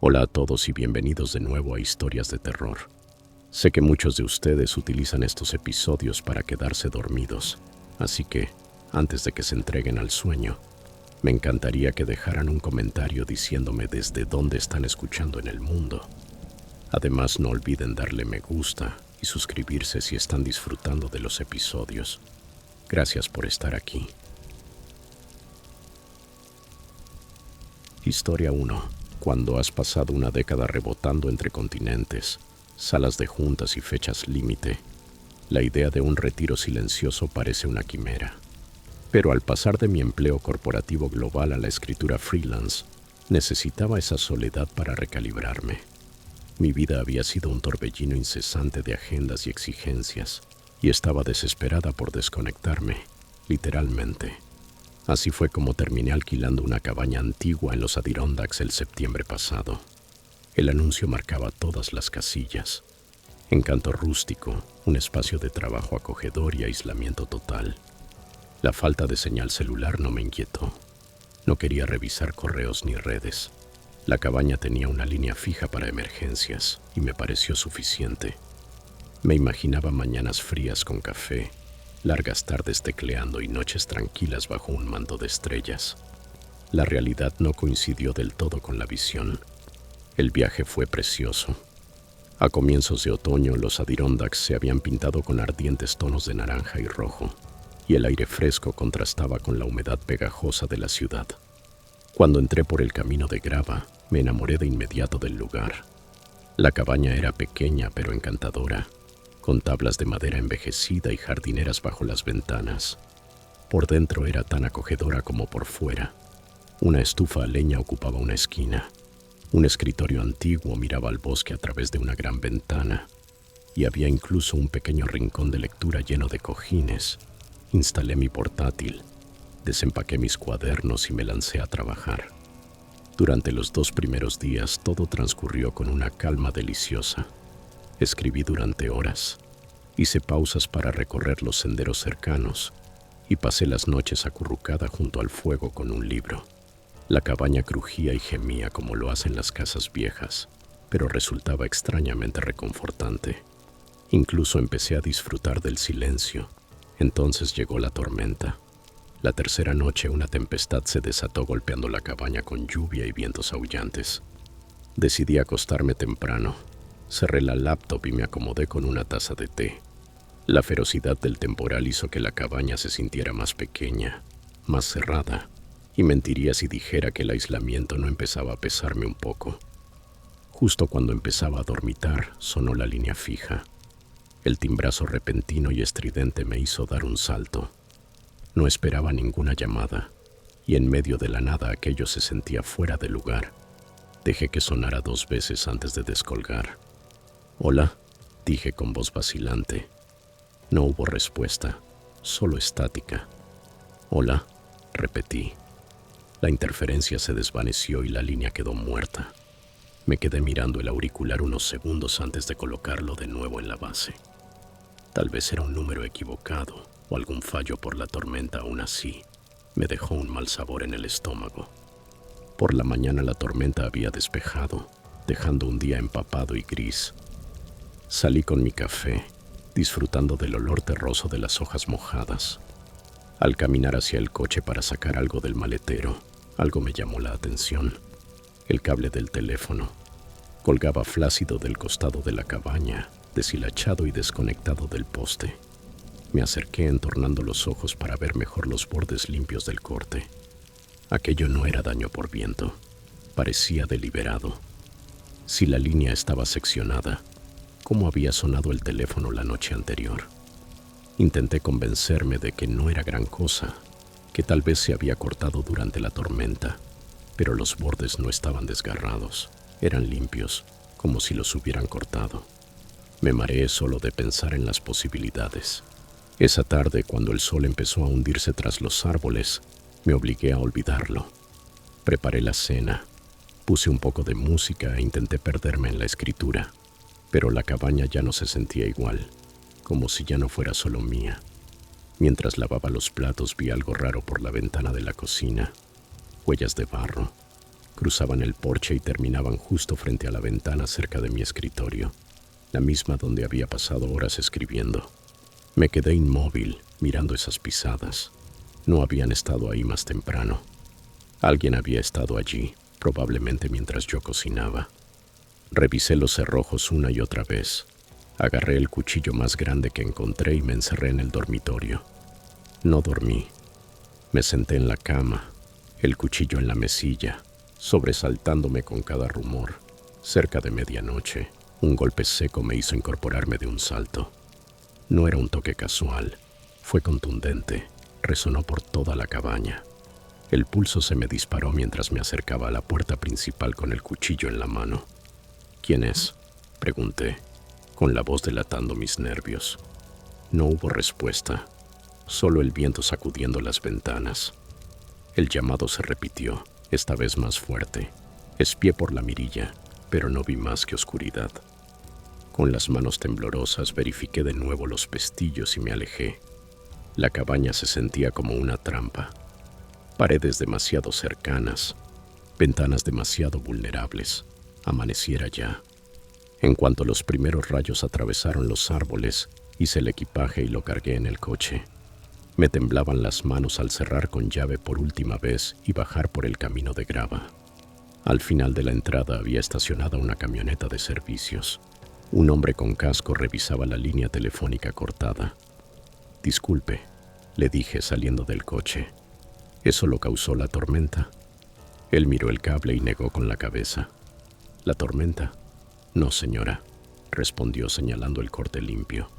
Hola a todos y bienvenidos de nuevo a Historias de Terror. Sé que muchos de ustedes utilizan estos episodios para quedarse dormidos, así que, antes de que se entreguen al sueño, me encantaría que dejaran un comentario diciéndome desde dónde están escuchando en el mundo. Además, no olviden darle me gusta y suscribirse si están disfrutando de los episodios. Gracias por estar aquí. Historia 1. Cuando has pasado una década rebotando entre continentes, salas de juntas y fechas límite, la idea de un retiro silencioso parece una quimera. Pero al pasar de mi empleo corporativo global a la escritura freelance, necesitaba esa soledad para recalibrarme. Mi vida había sido un torbellino incesante de agendas y exigencias, y estaba desesperada por desconectarme, literalmente. Así fue como terminé alquilando una cabaña antigua en los Adirondacks el septiembre pasado. El anuncio marcaba todas las casillas. Encanto rústico, un espacio de trabajo acogedor y aislamiento total. La falta de señal celular no me inquietó. No quería revisar correos ni redes. La cabaña tenía una línea fija para emergencias y me pareció suficiente. Me imaginaba mañanas frías con café, largas tardes tecleando y noches tranquilas bajo un manto de estrellas. La realidad no coincidió del todo con la visión. El viaje fue precioso. A comienzos de otoño, los Adirondacks se habían pintado con ardientes tonos de naranja y rojo, y el aire fresco contrastaba con la humedad pegajosa de la ciudad. Cuando entré por el camino de grava, me enamoré de inmediato del lugar. La cabaña era pequeña pero encantadora, con tablas de madera envejecida y jardineras bajo las ventanas. Por dentro era tan acogedora como por fuera. Una estufa a leña ocupaba una esquina. Un escritorio antiguo miraba al bosque a través de una gran ventana, y había incluso un pequeño rincón de lectura lleno de cojines. Instalé mi portátil, desempaqué mis cuadernos y me lancé a trabajar. Durante los 2 primeros días todo transcurrió con una calma deliciosa. Escribí durante horas, hice pausas para recorrer los senderos cercanos y pasé las noches acurrucada junto al fuego con un libro. La cabaña crujía y gemía como lo hacen las casas viejas, pero resultaba extrañamente reconfortante. Incluso empecé a disfrutar del silencio. Entonces llegó la tormenta. La tercera noche una tempestad se desató golpeando la cabaña con lluvia y vientos aullantes. Decidí acostarme temprano. Cerré la laptop y me acomodé con una taza de té. La ferocidad del temporal hizo que la cabaña se sintiera más pequeña, más cerrada, y mentiría si dijera que el aislamiento no empezaba a pesarme un poco. Justo cuando empezaba a dormitar, sonó la línea fija. El timbrazo repentino y estridente me hizo dar un salto. No esperaba ninguna llamada, y en medio de la nada aquello se sentía fuera de lugar. Dejé que sonara 2 veces antes de descolgar. «Hola», dije con voz vacilante. No hubo respuesta, solo estática. «Hola», repetí. La interferencia se desvaneció y la línea quedó muerta. Me quedé mirando el auricular unos segundos antes de colocarlo de nuevo en la base. Tal vez era un número equivocado o algún fallo por la tormenta. Aún así, me dejó un mal sabor en el estómago. Por la mañana la tormenta había despejado, dejando un día empapado y gris. Salí con mi café, disfrutando del olor terroso de las hojas mojadas. Al caminar hacia el coche para sacar algo del maletero, algo me llamó la atención. El cable del teléfono colgaba flácido del costado de la cabaña, deshilachado y desconectado del poste. Me acerqué entornando los ojos para ver mejor los bordes limpios del corte. Aquello no era daño por viento, parecía deliberado. Si la línea estaba seccionada, ¿cómo había sonado el teléfono la noche anterior? Intenté convencerme de que no era gran cosa, que tal vez se había cortado durante la tormenta, pero los bordes no estaban desgarrados, eran limpios, como si los hubieran cortado. Me mareé solo de pensar en las posibilidades. Esa tarde, cuando el sol empezó a hundirse tras los árboles, me obligué a olvidarlo. Preparé la cena, puse un poco de música e intenté perderme en la escritura, pero la cabaña ya no se sentía igual, como si ya no fuera solo mía. Mientras lavaba los platos vi algo raro por la ventana de la cocina, huellas de barro. Cruzaban el porche y terminaban justo frente a la ventana cerca de mi escritorio, la misma donde había pasado horas escribiendo. Me quedé inmóvil, mirando esas pisadas. No habían estado ahí más temprano. Alguien había estado allí, probablemente mientras yo cocinaba. Revisé los cerrojos una y otra vez. Agarré el cuchillo más grande que encontré y me encerré en el dormitorio. No dormí. Me senté en la cama, el cuchillo en la mesilla, sobresaltándome con cada rumor. Cerca de medianoche, un golpe seco me hizo incorporarme de un salto. No era un toque casual, fue contundente, resonó por toda la cabaña. El pulso se me disparó mientras me acercaba a la puerta principal con el cuchillo en la mano. ¿Quién es?, pregunté, con la voz delatando mis nervios. No hubo respuesta, solo el viento sacudiendo las ventanas. El llamado se repitió, esta vez más fuerte. Espié por la mirilla, pero no vi más que oscuridad. Con las manos temblorosas verifiqué de nuevo los pestillos y me alejé. La cabaña se sentía como una trampa. Paredes demasiado cercanas, ventanas demasiado vulnerables. Amaneciera ya. En cuanto los primeros rayos atravesaron los árboles, hice el equipaje y lo cargué en el coche. Me temblaban las manos al cerrar con llave por última vez y bajar por el camino de grava. Al final de la entrada había estacionada una camioneta de servicios. Un hombre con casco revisaba la línea telefónica cortada. «Disculpe», le dije saliendo del coche. «¿Eso lo causó la tormenta?» Él miró el cable y negó con la cabeza. «¿La tormenta?» «No, señora», respondió señalando el corte limpio.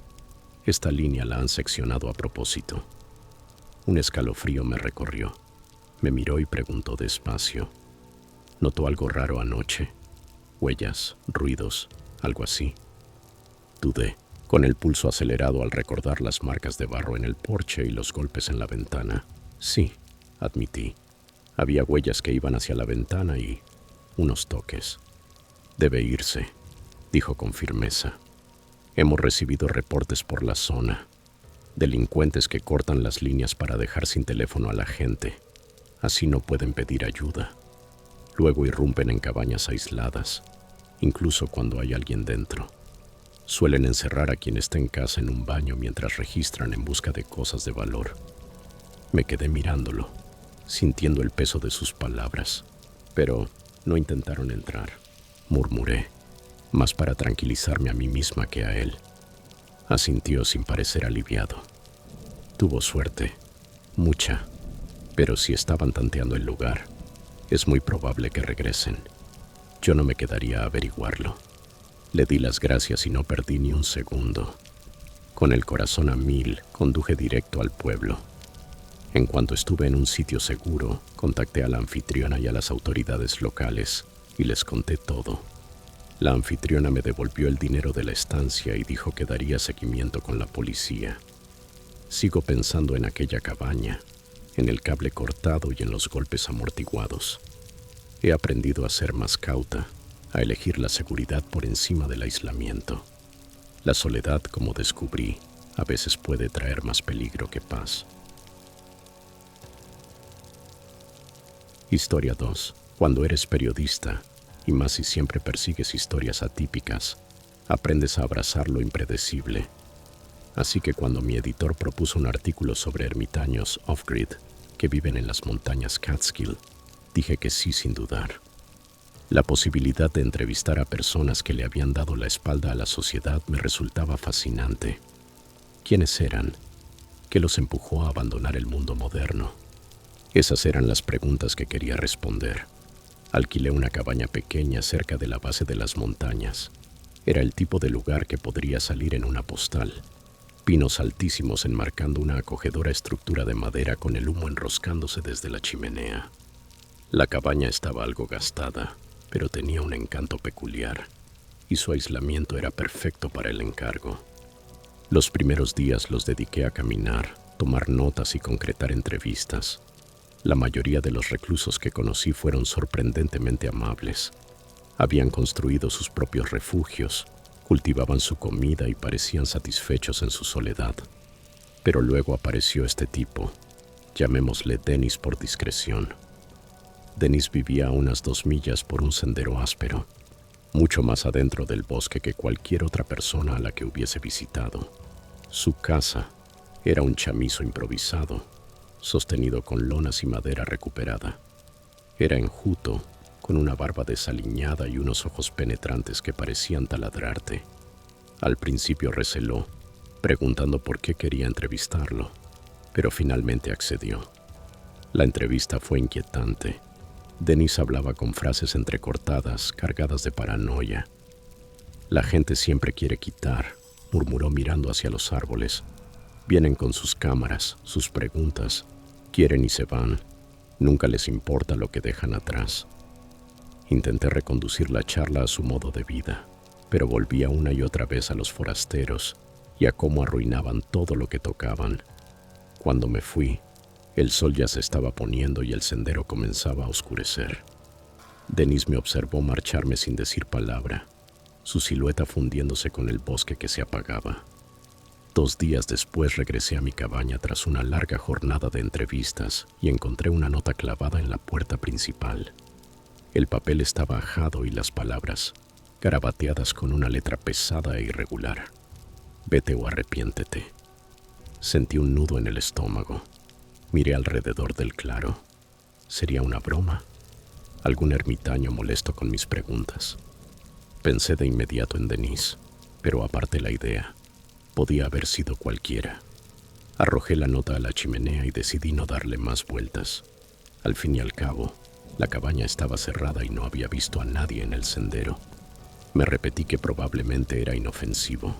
«Esta línea la han seccionado a propósito». Un escalofrío me recorrió. Me miró y preguntó despacio. «¿Notó algo raro anoche? Huellas, ruidos, algo así?» Dudé, con el pulso acelerado al recordar las marcas de barro en el porche y los golpes en la ventana. «Sí», admití. Había huellas que iban hacia la ventana y unos toques. «Debe irse», dijo con firmeza. «Hemos recibido reportes por la zona. Delincuentes que cortan las líneas para dejar sin teléfono a la gente. Así no pueden pedir ayuda. Luego irrumpen en cabañas aisladas, incluso cuando hay alguien dentro. Suelen encerrar a quien está en casa en un baño mientras registran en busca de cosas de valor». Me quedé mirándolo, sintiendo el peso de sus palabras. «Pero no intentaron entrar», murmuré, más para tranquilizarme a mí misma que a él. Asintió sin parecer aliviado. «Tuvo suerte, mucha, pero si estaban tanteando el lugar, es muy probable que regresen. Yo no me quedaría a averiguarlo». Le di las gracias y no perdí ni un segundo. Con el corazón a mil, conduje directo al pueblo. En cuanto estuve en un sitio seguro, contacté a la anfitriona y a las autoridades locales y les conté todo. La anfitriona me devolvió el dinero de la estancia y dijo que daría seguimiento con la policía. Sigo pensando en aquella cabaña, en el cable cortado y en los golpes amortiguados. He aprendido a ser más cauta, a elegir la seguridad por encima del aislamiento. La soledad, como descubrí, a veces puede traer más peligro que paz. Historia 2. Cuando eres periodista, y más si siempre persigues historias atípicas, aprendes a abrazar lo impredecible. Así que cuando mi editor propuso un artículo sobre ermitaños off-grid que viven en las montañas Catskill, dije que sí sin dudar. La posibilidad de entrevistar a personas que le habían dado la espalda a la sociedad me resultaba fascinante. ¿Quiénes eran? ¿Qué los empujó a abandonar el mundo moderno? Esas eran las preguntas que quería responder. Alquilé una cabaña pequeña cerca de la base de las montañas. Era el tipo de lugar que podría salir en una postal. Pinos altísimos enmarcando una acogedora estructura de madera con el humo enroscándose desde la chimenea. La cabaña estaba algo gastada, pero tenía un encanto peculiar, y su aislamiento era perfecto para el encargo. Los primeros días los dediqué a caminar, tomar notas y concretar entrevistas. La mayoría de los reclusos que conocí fueron sorprendentemente amables. Habían construido sus propios refugios, cultivaban su comida y parecían satisfechos en su soledad. Pero luego apareció este tipo, llamémosle Dennis por discreción. Denise vivía a unas 2 millas por un sendero áspero, mucho más adentro del bosque que cualquier otra persona a la que hubiese visitado. Su casa era un chamizo improvisado, sostenido con lonas y madera recuperada. Era enjuto, con una barba desaliñada y unos ojos penetrantes que parecían taladrarte. Al principio receló, preguntando por qué quería entrevistarlo, pero finalmente accedió. La entrevista fue inquietante. Denise hablaba con frases entrecortadas, cargadas de paranoia. La gente siempre quiere quitar, murmuró mirando hacia los árboles. Vienen con sus cámaras, sus preguntas, quieren y se van. Nunca les importa lo que dejan atrás. Intenté reconducir la charla a su modo de vida, pero volvía una y otra vez a los forasteros y a cómo arruinaban todo lo que tocaban. Cuando me fui, el sol ya se estaba poniendo y el sendero comenzaba a oscurecer. Denise me observó marcharme sin decir palabra, su silueta fundiéndose con el bosque que se apagaba. 2 días después regresé a mi cabaña tras una larga jornada de entrevistas y encontré una nota clavada en la puerta principal. El papel estaba ajado y las palabras, garabateadas con una letra pesada e irregular. Vete o arrepiéntete. Sentí un nudo en el estómago. Miré alrededor del claro. ¿Sería una broma? ¿Algún ermitaño molesto con mis preguntas? Pensé de inmediato en Denise, pero aparté la idea. Podía haber sido cualquiera. Arrojé la nota a la chimenea y decidí no darle más vueltas. Al fin y al cabo, la cabaña estaba cerrada y no había visto a nadie en el sendero. Me repetí que probablemente era inofensivo.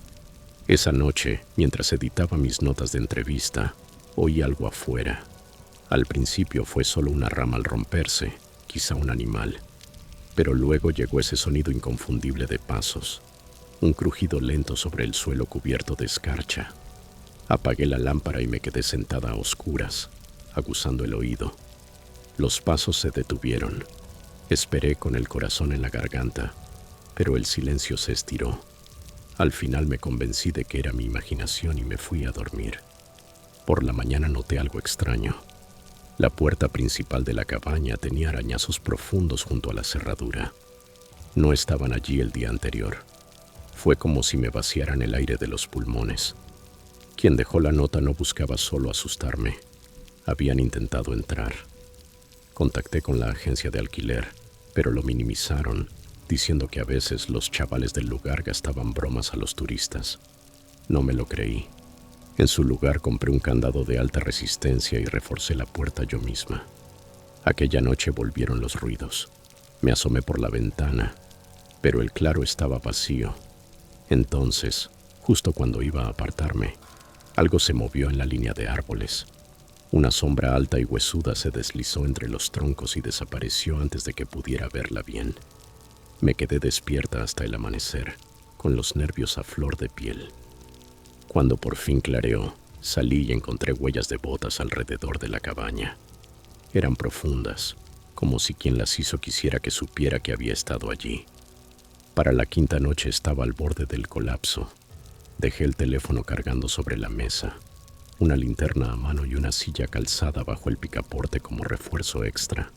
Esa noche, mientras editaba mis notas de entrevista, oí algo afuera. Al principio fue solo una rama al romperse, quizá un animal. Pero luego llegó ese sonido inconfundible de pasos, un crujido lento sobre el suelo cubierto de escarcha. Apagué la lámpara y me quedé sentada a oscuras, aguzando el oído. Los pasos se detuvieron. Esperé con el corazón en la garganta, pero el silencio se estiró. Al final me convencí de que era mi imaginación y me fui a dormir. Por la mañana noté algo extraño. La puerta principal de la cabaña tenía arañazos profundos junto a la cerradura. No estaban allí el día anterior. Fue como si me vaciaran el aire de los pulmones. Quien dejó la nota no buscaba solo asustarme. Habían intentado entrar. Contacté con la agencia de alquiler, pero lo minimizaron, diciendo que a veces los chavales del lugar gastaban bromas a los turistas. No me lo creí. En su lugar compré un candado de alta resistencia y reforcé la puerta yo misma. Aquella noche volvieron los ruidos. Me asomé por la ventana, pero el claro estaba vacío. Entonces, justo cuando iba a apartarme, algo se movió en la línea de árboles. Una sombra alta y huesuda se deslizó entre los troncos y desapareció antes de que pudiera verla bien. Me quedé despierta hasta el amanecer, con los nervios a flor de piel. Cuando por fin clareó, salí y encontré huellas de botas alrededor de la cabaña. Eran profundas, como si quien las hizo quisiera que supiera que había estado allí. Para la quinta noche estaba al borde del colapso. Dejé el teléfono cargando sobre la mesa, una linterna a mano y una silla calzada bajo el picaporte como refuerzo extra.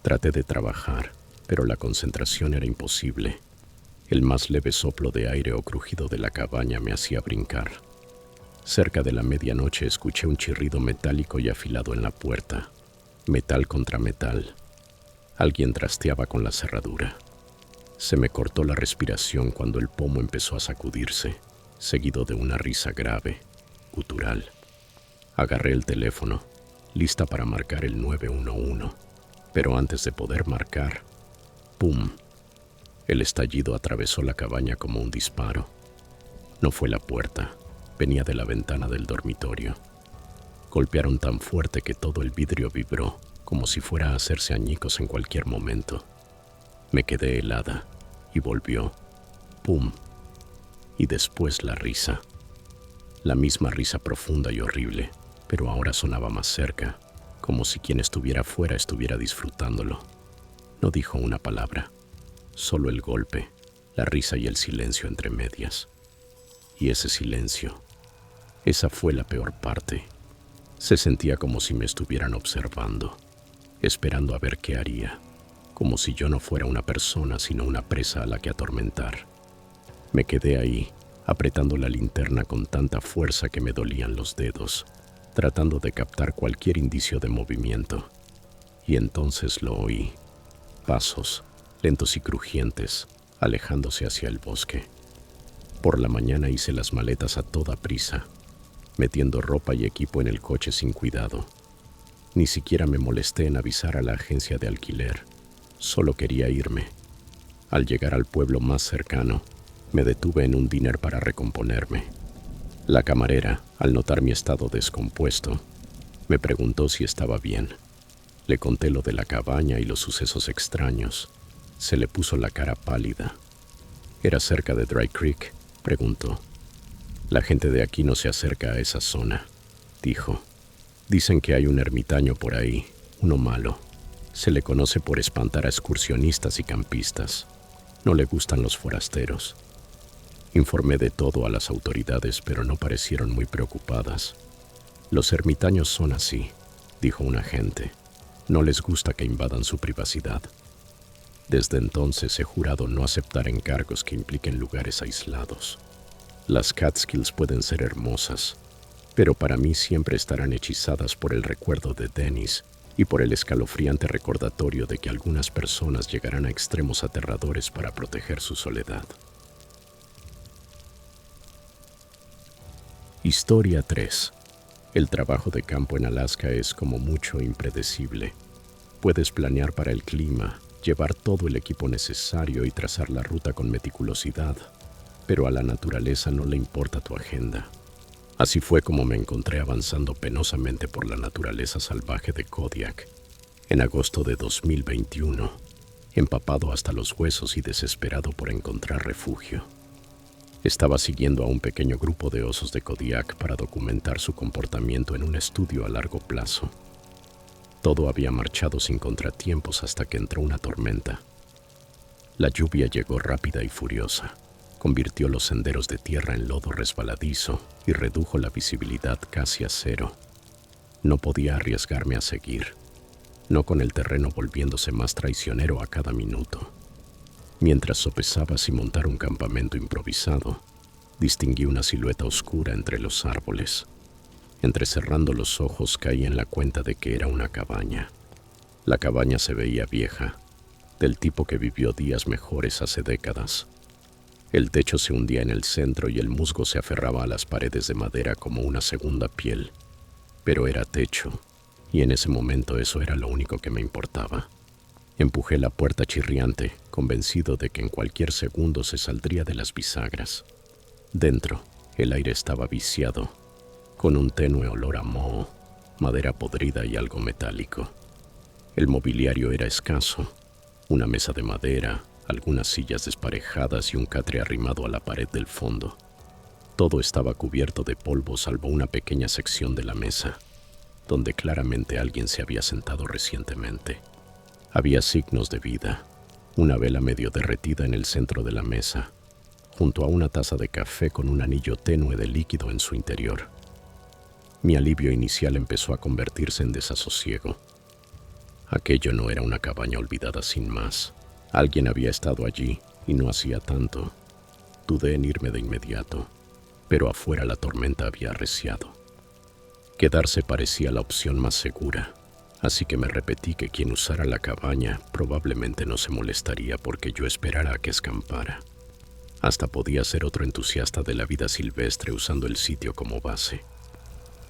Traté de trabajar, pero la concentración era imposible. El más leve soplo de aire o crujido de la cabaña me hacía brincar. Cerca de la medianoche escuché un chirrido metálico y afilado en la puerta. Metal contra metal. Alguien trasteaba con la cerradura. Se me cortó la respiración cuando el pomo empezó a sacudirse, seguido de una risa grave, gutural. Agarré el teléfono, lista para marcar el 911, pero antes de poder marcar, ¡pum! El estallido atravesó la cabaña como un disparo. No fue la puerta, venía de la ventana del dormitorio. Golpearon tan fuerte que todo el vidrio vibró, como si fuera a hacerse añicos en cualquier momento. Me quedé helada, y volvió. ¡Pum! Y después la risa. La misma risa profunda y horrible, pero ahora sonaba más cerca, como si quien estuviera fuera estuviera disfrutándolo. No dijo una palabra. Solo el golpe, la risa y el silencio entre medias. Y ese silencio, esa fue la peor parte. Se sentía como si me estuvieran observando. esperando a ver qué haría, como si yo no fuera una persona sino una presa a la que atormentar. Me quedé ahí, apretando la linterna con tanta fuerza que me dolían los dedos, tratando de captar cualquier indicio de movimiento. Y entonces lo oí. Pasos, lentos y crujientes, alejándose hacia el bosque. Por la mañana hice las maletas a toda prisa, metiendo ropa y equipo en el coche sin cuidado. Ni siquiera me molesté en avisar a la agencia de alquiler. Solo quería irme. Al llegar al pueblo más cercano, me detuve en un diner para recomponerme. La camarera, al notar mi estado descompuesto, me preguntó si estaba bien. Le conté lo de la cabaña y los sucesos extraños. Se le puso la cara pálida. ¿Era cerca de Dry Creek?, preguntó. La gente de aquí no se acerca a esa zona, dijo. Dicen que hay un ermitaño por ahí, uno malo. Se le conoce por espantar a excursionistas y campistas. No le gustan los forasteros. Informé de todo a las autoridades, pero no parecieron muy preocupadas. Los ermitaños son así, dijo un agente. No les gusta que invadan su privacidad. Desde entonces he jurado no aceptar encargos que impliquen lugares aislados. Las Catskills pueden ser hermosas, pero para mí siempre estarán hechizadas por el recuerdo de Dennis y por el escalofriante recordatorio de que algunas personas llegarán a extremos aterradores para proteger su soledad. Historia 3. El trabajo de campo en Alaska es como mucho impredecible. Puedes planear para el clima, llevar todo el equipo necesario y trazar la ruta con meticulosidad, pero a la naturaleza no le importa tu agenda. Así fue como me encontré avanzando penosamente por la naturaleza salvaje de Kodiak, en agosto de 2021, empapado hasta los huesos y desesperado por encontrar refugio. Estaba siguiendo a un pequeño grupo de osos de Kodiak para documentar su comportamiento en un estudio a largo plazo. Todo había marchado sin contratiempos hasta que entró una tormenta. La lluvia llegó rápida y furiosa, convirtió los senderos de tierra en lodo resbaladizo y redujo la visibilidad casi a cero. No podía arriesgarme a seguir, no con el terreno volviéndose más traicionero a cada minuto. Mientras sopesaba si montar un campamento improvisado, distinguí una silueta oscura entre los árboles. Entrecerrando los ojos caí en la cuenta de que era una cabaña. La cabaña se veía vieja, del tipo que vivió días mejores hace décadas. El techo se hundía en el centro y el musgo se aferraba a las paredes de madera como una segunda piel. Pero era techo, y en ese momento eso era lo único que me importaba. Empujé la puerta chirriante, convencido de que en cualquier segundo se saldría de las bisagras. Dentro, el aire estaba viciado, con un tenue olor a moho, madera podrida y algo metálico. El mobiliario era escaso, una mesa de madera, algunas sillas desparejadas y un catre arrimado a la pared del fondo. Todo estaba cubierto de polvo salvo una pequeña sección de la mesa, donde claramente alguien se había sentado recientemente. Había signos de vida, una vela medio derretida en el centro de la mesa, junto a una taza de café con un anillo tenue de líquido en su interior. Mi alivio inicial empezó a convertirse en desasosiego. Aquello no era una cabaña olvidada sin más. Alguien había estado allí y no hacía tanto. Dudé en irme de inmediato, pero afuera la tormenta había arreciado. Quedarse parecía la opción más segura. Así que me repetí que quien usara la cabaña probablemente no se molestaría porque yo esperara a que escampara. Hasta podía ser otro entusiasta de la vida silvestre usando el sitio como base.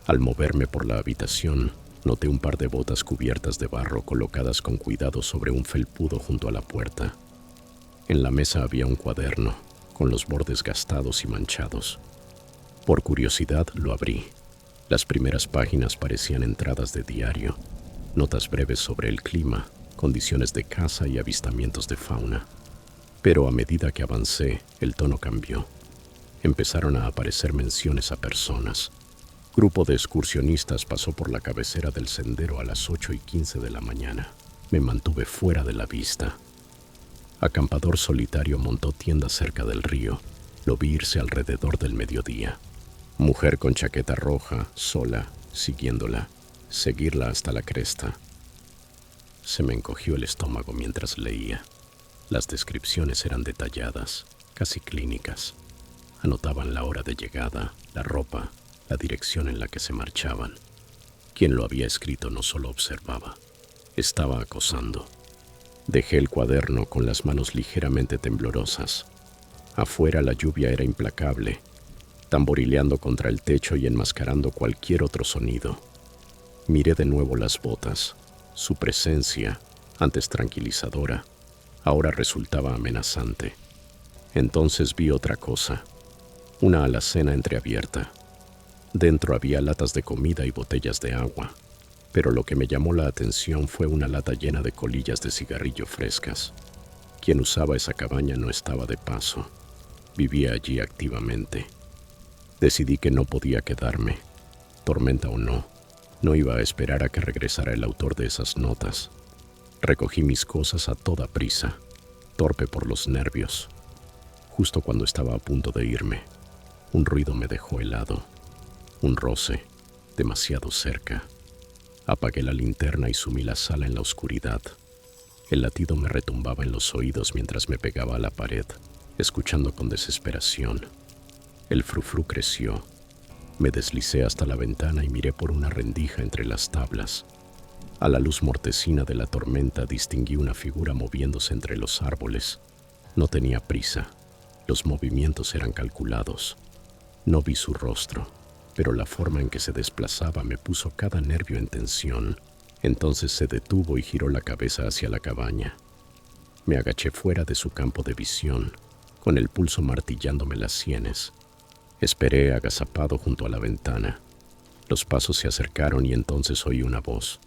Al moverme por la habitación, noté un par de botas cubiertas de barro colocadas con cuidado sobre un felpudo junto a la puerta. En la mesa había un cuaderno, con los bordes gastados y manchados. Por curiosidad lo abrí. Las primeras páginas parecían entradas de diario. Notas breves sobre el clima, condiciones de caza y avistamientos de fauna. Pero a medida que avancé, el tono cambió. Empezaron a aparecer menciones a personas. Grupo de excursionistas pasó por la cabecera del sendero a las 8:15 de la mañana. Me mantuve fuera de la vista. Acampador solitario montó tienda cerca del río. Lo vi irse alrededor del mediodía. Mujer con chaqueta roja, sola, siguiéndola. Seguirla hasta la cresta. Se me encogió el estómago mientras leía. Las descripciones eran detalladas, casi clínicas. Anotaban la hora de llegada, la ropa, la dirección en la que se marchaban. Quien lo había escrito no solo observaba, estaba acosando. Dejé el cuaderno con las manos ligeramente temblorosas. Afuera la lluvia era implacable, tamborileando contra el techo y enmascarando cualquier otro sonido. Miré de nuevo las botas. Su presencia, antes tranquilizadora, ahora resultaba amenazante. Entonces vi otra cosa, una alacena entreabierta. Dentro había latas de comida y botellas de agua, pero lo que me llamó la atención fue una lata llena de colillas de cigarrillo frescas. Quien usaba esa cabaña no estaba de paso, vivía allí activamente. Decidí que no podía quedarme, tormenta o no. No iba a esperar a que regresara el autor de esas notas. Recogí mis cosas a toda prisa, torpe por los nervios. Justo cuando estaba a punto de irme, un ruido me dejó helado. Un roce, demasiado cerca. Apagué la linterna y sumí la sala en la oscuridad. El latido me retumbaba en los oídos mientras me pegaba a la pared, escuchando con desesperación. El frufru creció. Me deslicé hasta la ventana y miré por una rendija entre las tablas. A la luz mortecina de la tormenta distinguí una figura moviéndose entre los árboles. No tenía prisa. Los movimientos eran calculados. No vi su rostro, pero la forma en que se desplazaba me puso cada nervio en tensión. Entonces se detuvo y giró la cabeza hacia la cabaña. Me agaché fuera de su campo de visión, con el pulso martillándome las sienes. Esperé agazapado junto a la ventana. Los pasos se acercaron y entonces oí una voz,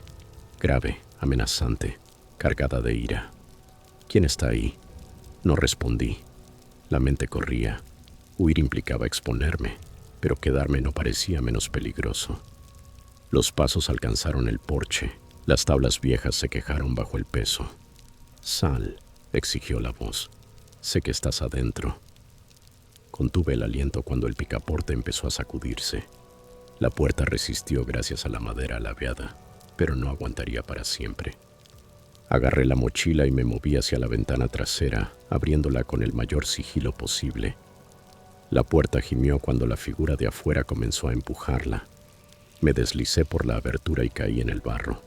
grave, amenazante, cargada de ira. ¿Quién está ahí? No respondí. La mente corría. Huir implicaba exponerme, pero quedarme no parecía menos peligroso. Los pasos alcanzaron el porche. Las tablas viejas se quejaron bajo el peso. «Sal», exigió la voz. «Sé que estás adentro». Contuve el aliento cuando el picaporte empezó a sacudirse. La puerta resistió gracias a la madera laveada, pero no aguantaría para siempre. Agarré la mochila y me moví hacia la ventana trasera, abriéndola con el mayor sigilo posible. La puerta gimió cuando la figura de afuera comenzó a empujarla. Me deslicé por la abertura y caí en el barro.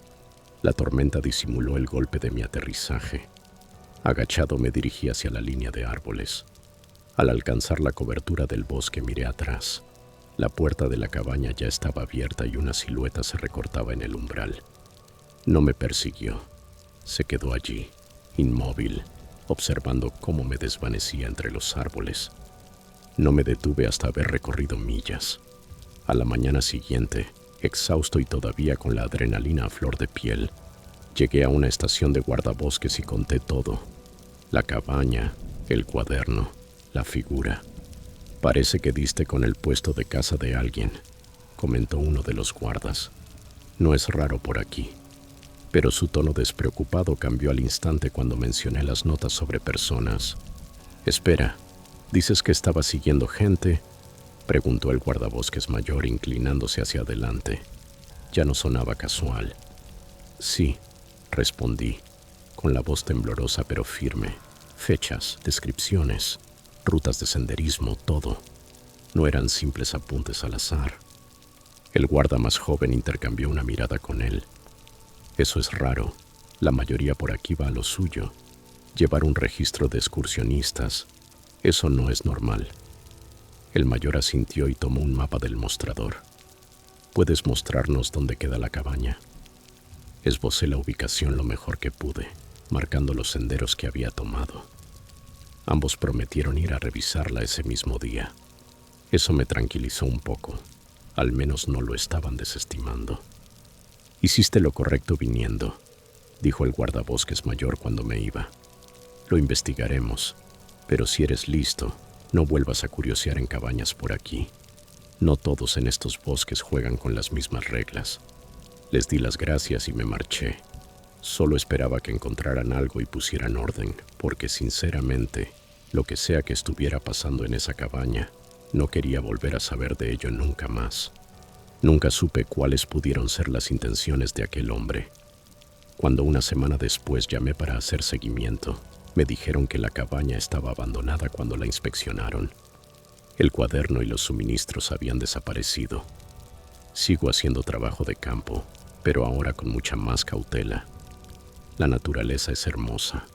La tormenta disimuló el golpe de mi aterrizaje. Agachado me dirigí hacia la línea de árboles. Al alcanzar la cobertura del bosque miré atrás. La puerta de la cabaña ya estaba abierta y una silueta se recortaba en el umbral. No me persiguió. Se quedó allí, inmóvil, observando cómo me desvanecía entre los árboles. No me detuve hasta haber recorrido millas. A la mañana siguiente, exhausto y todavía con la adrenalina a flor de piel, llegué a una estación de guardabosques y conté todo. La cabaña, el cuaderno, la figura. «Parece que diste con el puesto de casa de alguien», comentó uno de los guardas. «No es raro por aquí». Pero su tono despreocupado cambió al instante cuando mencioné las notas sobre personas. «Espera, ¿dices que estaba siguiendo gente?», preguntó el guardabosques mayor inclinándose hacia adelante. Ya no sonaba casual. «Sí», respondí, con la voz temblorosa pero firme. «Fechas, descripciones, rutas de senderismo, todo. No eran simples apuntes al azar». El guarda más joven intercambió una mirada con él. «Eso es raro. La mayoría por aquí va a lo suyo. Llevar un registro de excursionistas. Eso no es normal». El mayor asintió y tomó un mapa del mostrador. «¿Puedes mostrarnos dónde queda la cabaña?». Esbocé la ubicación lo mejor que pude, marcando los senderos que había tomado. Ambos prometieron ir a revisarla ese mismo día. Eso me tranquilizó un poco. Al menos no lo estaban desestimando. «Hiciste lo correcto viniendo», dijo el guardabosques mayor cuando me iba. «Lo investigaremos, pero si eres listo, no vuelvas a curiosear en cabañas por aquí. No todos en estos bosques juegan con las mismas reglas». Les di las gracias y me marché. Solo esperaba que encontraran algo y pusieran orden, porque sinceramente, lo que sea que estuviera pasando en esa cabaña, no quería volver a saber de ello nunca más. Nunca supe cuáles pudieron ser las intenciones de aquel hombre. Cuando una semana después llamé para hacer seguimiento, me dijeron que la cabaña estaba abandonada cuando la inspeccionaron. El cuaderno y los suministros habían desaparecido. Sigo haciendo trabajo de campo, pero ahora con mucha más cautela. La naturaleza es hermosa,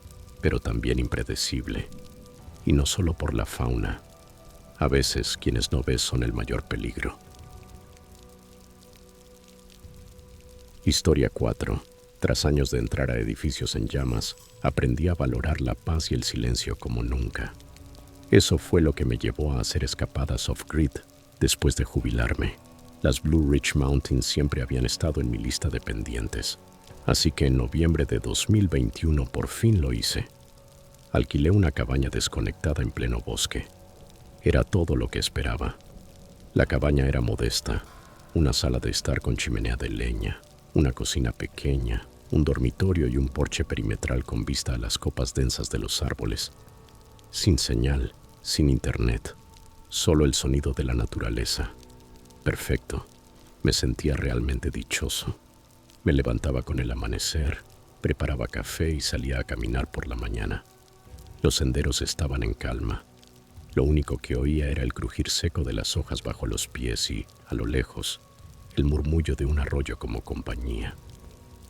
pero también impredecible. Y no solo por la fauna. A veces quienes no ves son el mayor peligro. Historia 4. Tras años de entrar a edificios en llamas, aprendí a valorar la paz y el silencio como nunca. Eso fue lo que me llevó a hacer escapadas off-grid después de jubilarme. Las Blue Ridge Mountains siempre habían estado en mi lista de pendientes, así que en noviembre de 2021 por fin lo hice. Alquilé una cabaña desconectada en pleno bosque. Era todo lo que esperaba. La cabaña era modesta, una sala de estar con chimenea de leña, una cocina pequeña, un dormitorio y un porche perimetral con vista a las copas densas de los árboles. Sin señal, sin internet, solo el sonido de la naturaleza. Perfecto. Me sentía realmente dichoso. Me levantaba con el amanecer, preparaba café y salía a caminar por la mañana. Los senderos estaban en calma. Lo único que oía era el crujir seco de las hojas bajo los pies y, a lo lejos, el murmullo de un arroyo como compañía.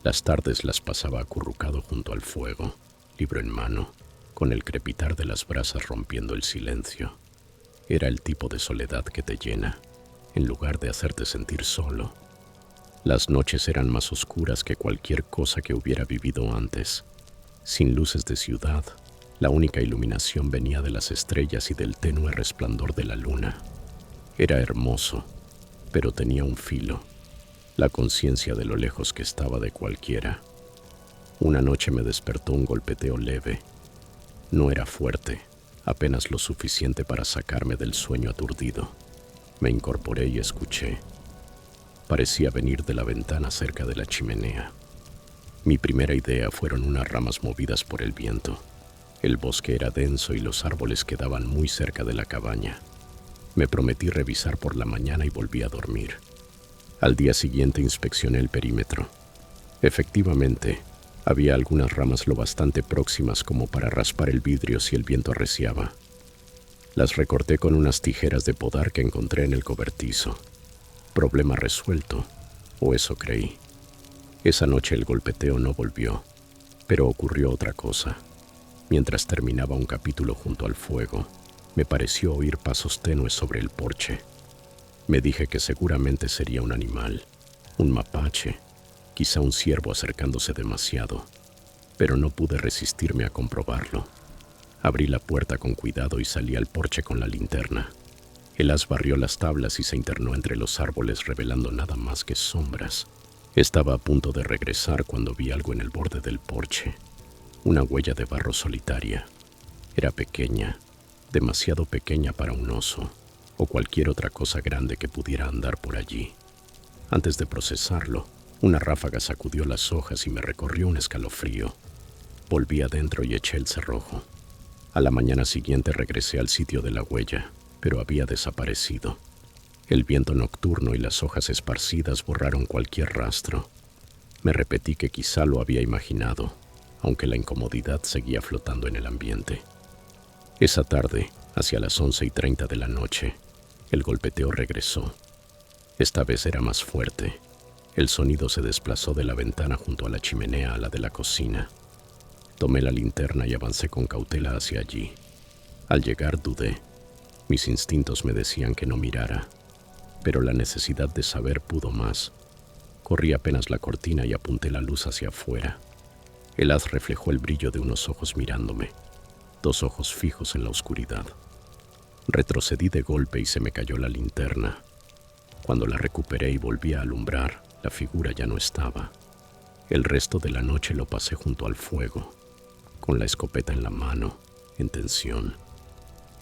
Las tardes las pasaba acurrucado junto al fuego, libro en mano, con el crepitar de las brasas rompiendo el silencio. Era el tipo de soledad que te llena, en lugar de hacerte sentir solo. Las noches eran más oscuras que cualquier cosa que hubiera vivido antes. Sin luces de ciudad, la única iluminación venía de las estrellas y del tenue resplandor de la luna. Era hermoso, pero tenía un filo, la conciencia de lo lejos que estaba de cualquiera. Una noche me despertó un golpeteo leve. No era fuerte, apenas lo suficiente para sacarme del sueño aturdido. Me incorporé y escuché. Parecía venir de la ventana cerca de la chimenea. Mi primera idea fueron unas ramas movidas por el viento. El bosque era denso y los árboles quedaban muy cerca de la cabaña. Me prometí revisar por la mañana y volví a dormir. Al día siguiente inspeccioné el perímetro. Efectivamente, había algunas ramas lo bastante próximas como para raspar el vidrio si el viento arreciaba. Las recorté con unas tijeras de podar que encontré en el cobertizo. Problema resuelto, o eso creí. Esa noche el golpeteo no volvió, pero ocurrió otra cosa. Mientras terminaba un capítulo junto al fuego, me pareció oír pasos tenues sobre el porche. Me dije que seguramente sería un animal, un mapache, quizá un ciervo acercándose demasiado, pero no pude resistirme a comprobarlo. Abrí la puerta con cuidado y salí al porche con la linterna. El haz barrió las tablas y se internó entre los árboles revelando nada más que sombras. Estaba a punto de regresar cuando vi algo en el borde del porche. Una huella de barro solitaria. Era pequeña, demasiado pequeña para un oso o cualquier otra cosa grande que pudiera andar por allí. Antes de procesarlo, una ráfaga sacudió las hojas y me recorrió un escalofrío. Volví adentro y eché el cerrojo. A la mañana siguiente regresé al sitio de la huella, pero había desaparecido. El viento nocturno y las hojas esparcidas borraron cualquier rastro. Me repetí que quizá lo había imaginado, aunque la incomodidad seguía flotando en el ambiente. Esa tarde, hacia las 11:30 de la noche, el golpeteo regresó. Esta vez era más fuerte. El sonido se desplazó de la ventana junto a la chimenea a la de la cocina. Tomé la linterna y avancé con cautela hacia allí. Al llegar dudé. Mis instintos me decían que no mirara, pero la necesidad de saber pudo más. Corrí apenas la cortina y apunté la luz hacia afuera. El haz reflejó el brillo de unos ojos mirándome, 2 ojos fijos en la oscuridad. Retrocedí de golpe y se me cayó la linterna. Cuando la recuperé y volví a alumbrar, la figura ya no estaba. El resto de la noche lo pasé junto al fuego, con la escopeta en la mano, en tensión.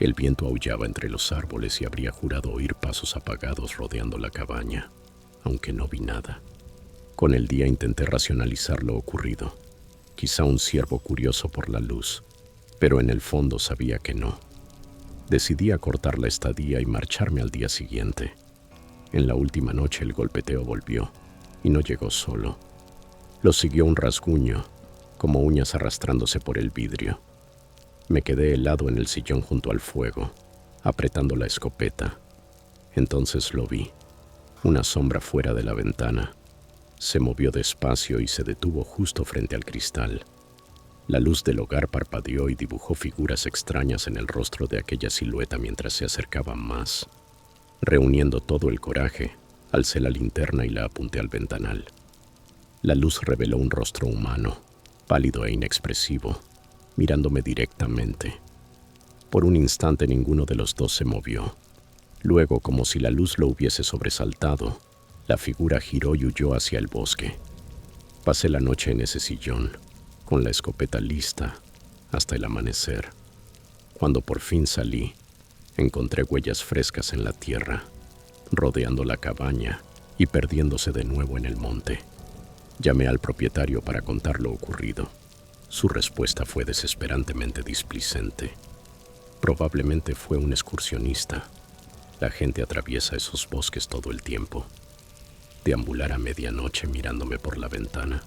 El viento aullaba entre los árboles y habría jurado oír pasos apagados rodeando la cabaña, aunque no vi nada. Con el día intenté racionalizar lo ocurrido. Quizá un ciervo curioso por la luz, pero en el fondo sabía que no. Decidí acortar la estadía y marcharme al día siguiente. En la última noche el golpeteo volvió, y no llegó solo. Lo siguió un rasguño, como uñas arrastrándose por el vidrio. Me quedé helado en el sillón junto al fuego, apretando la escopeta. Entonces lo vi, una sombra fuera de la ventana. Se movió despacio y se detuvo justo frente al cristal. La luz del hogar parpadeó y dibujó figuras extrañas en el rostro de aquella silueta mientras se acercaba más. Reuniendo todo el coraje, alcé la linterna y la apunté al ventanal. La luz reveló un rostro humano, pálido e inexpresivo, mirándome directamente. Por un instante ninguno de los dos se movió. Luego, como si la luz lo hubiese sobresaltado, la figura giró y huyó hacia el bosque. Pasé la noche en ese sillón, con la escopeta lista, hasta el amanecer. Cuando por fin salí, encontré huellas frescas en la tierra, rodeando la cabaña y perdiéndose de nuevo en el monte. Llamé al propietario para contar lo ocurrido. Su respuesta fue desesperantemente displicente. Probablemente fue un excursionista. La gente atraviesa esos bosques todo el tiempo. Deambular a medianoche mirándome por la ventana.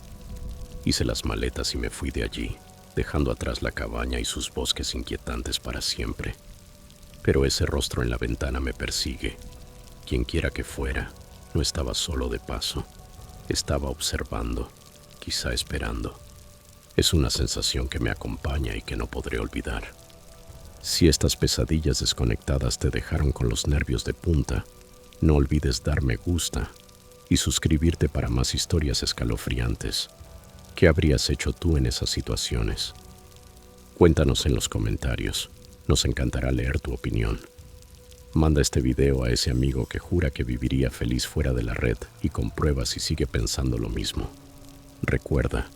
Hice las maletas y me fui de allí, dejando atrás la cabaña y sus bosques inquietantes para siempre. Pero ese rostro en la ventana me persigue. Quienquiera que fuera, no estaba solo de paso. Estaba observando, quizá esperando. Es una sensación que me acompaña y que no podré olvidar. Si estas pesadillas desconectadas te dejaron con los nervios de punta, no olvides dar me gusta y suscribirte para más historias escalofriantes. ¿Qué habrías hecho tú en esas situaciones? Cuéntanos en los comentarios. Nos encantará leer tu opinión. Manda este video a ese amigo que jura que viviría feliz fuera de la red y comprueba si sigue pensando lo mismo. Recuerda,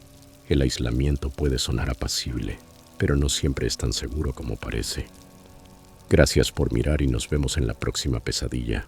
el aislamiento puede sonar apacible, pero no siempre es tan seguro como parece. Gracias por mirar y nos vemos en la próxima pesadilla.